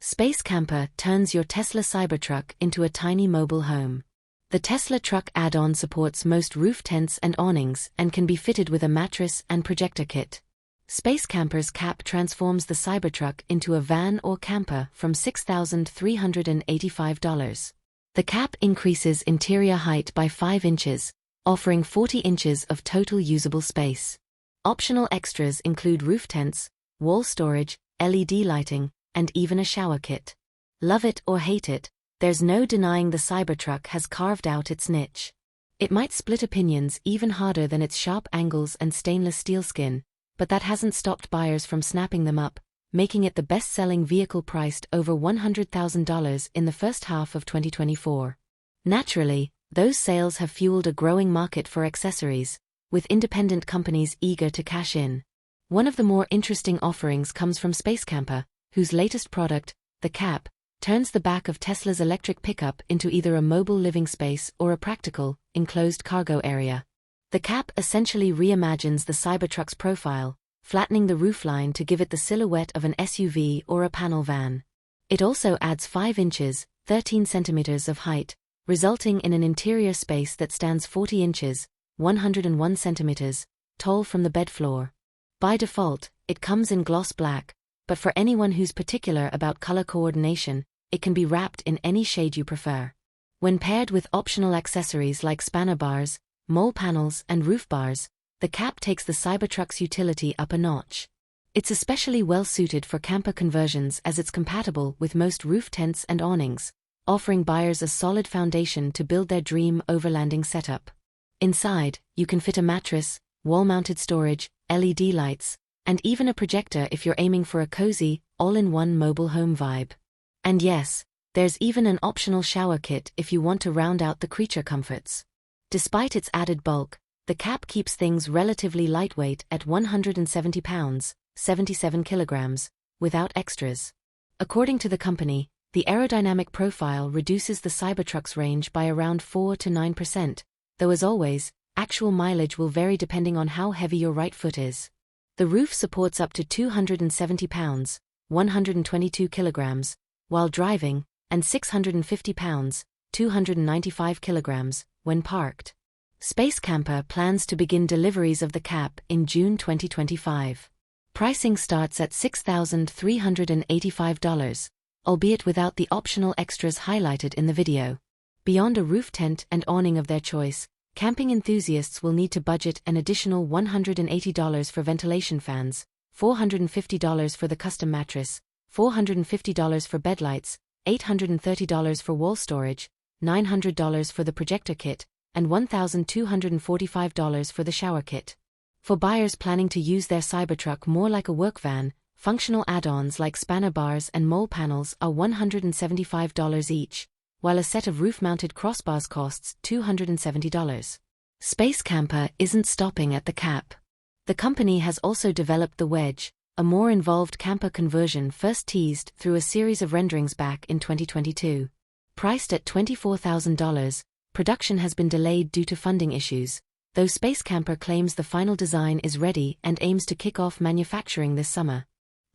Space Camper turns your Tesla Cybertruck into a tiny mobile home. The Tesla Truck add-on supports most roof tents and awnings and can be fitted with a mattress and projector kit. Space Camper's cap transforms the Cybertruck into a van or camper from $6,385. The cap increases interior height by 5 inches, offering 40 inches of total usable space. Optional extras include roof tents, wall storage, LED lighting, and even a shower kit. Love it or hate it, there's no denying the Cybertruck has carved out its niche. It might split opinions even harder than its sharp angles and stainless steel skin, but that hasn't stopped buyers from snapping them up, making it the best-selling vehicle priced over $100,000 in the first half of 2024. Naturally, those sales have fueled a growing market for accessories, with independent companies eager to cash in. One of the more interesting offerings comes from Space Camper, whose latest product, the Cap, turns the back of Tesla's electric pickup into either a mobile living space or a practical, enclosed cargo area. The Cap essentially reimagines the Cybertruck's profile, flattening the roofline to give it the silhouette of an SUV or a panel van. It also adds 5 inches, 13 centimeters of height, resulting in an interior space that stands 40 inches, 101 centimeters, tall from the bed floor. By default, it comes in gloss black, but for anyone who's particular about color coordination, it can be wrapped in any shade you prefer. When paired with optional accessories like spanner bars, mole panels and roof bars, the Cap takes the Cybertruck's utility up a notch. It's especially well suited for camper conversions as it's compatible with most roof tents and awnings, offering buyers a solid foundation to build their dream overlanding setup. Inside, you can fit a mattress, wall-mounted storage, LED lights, and even a projector if you're aiming for a cozy, all-in-one mobile home vibe. And yes, there's even an optional shower kit if you want to round out the creature comforts. Despite its added bulk, the Cap keeps things relatively lightweight at 170 pounds, 77 kilograms, without extras. According to the company, the aerodynamic profile reduces the Cybertruck's range by around 4 to 9%, though as always, actual mileage will vary depending on how heavy your right foot is. The roof supports up to 270 pounds, 122 kilograms, while driving, and 650 pounds, 295 kilograms, when parked. Space Camper plans to begin deliveries of the Cap in June 2025. Pricing starts at $6,385, albeit without the optional extras highlighted in the video. Beyond a roof tent and awning of their choice, camping enthusiasts will need to budget an additional $180 for ventilation fans, $450 for the custom mattress, $450 for bed lights, $830 for wall storage, $900 for the projector kit, and $1,245 for the shower kit. For buyers planning to use their Cybertruck more like a work van, functional add-ons like spanner bars and mole panels are $175 each, while a set of roof-mounted crossbars costs $270. Space Camper isn't stopping at the Cap. The company has also developed the Wedge, a more involved camper conversion first teased through a series of renderings back in 2022. Priced at $24,000, production has been delayed due to funding issues, though Space Camper claims the final design is ready and aims to kick off manufacturing this summer.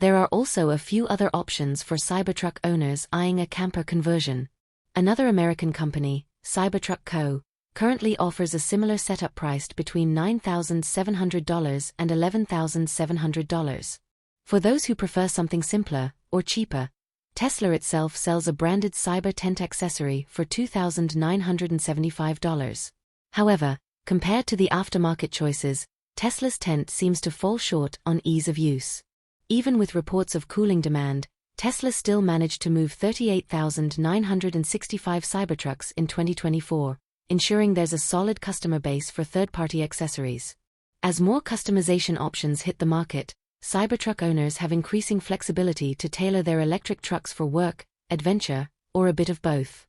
There are also a few other options for Cybertruck owners eyeing a camper conversion. Another American company, Cybertruck Co., currently offers a similar setup priced between $9,700 and $11,700. For those who prefer something simpler, or cheaper, Tesla itself sells a branded Cyber tent accessory for $2,975. However, compared to the aftermarket choices, Tesla's tent seems to fall short on ease of use. Even with reports of cooling demand, Tesla still managed to move 38,965 Cybertrucks in 2024, ensuring there's a solid customer base for third-party accessories. As more customization options hit the market, Cybertruck owners have increasing flexibility to tailor their electric trucks for work, adventure, or a bit of both.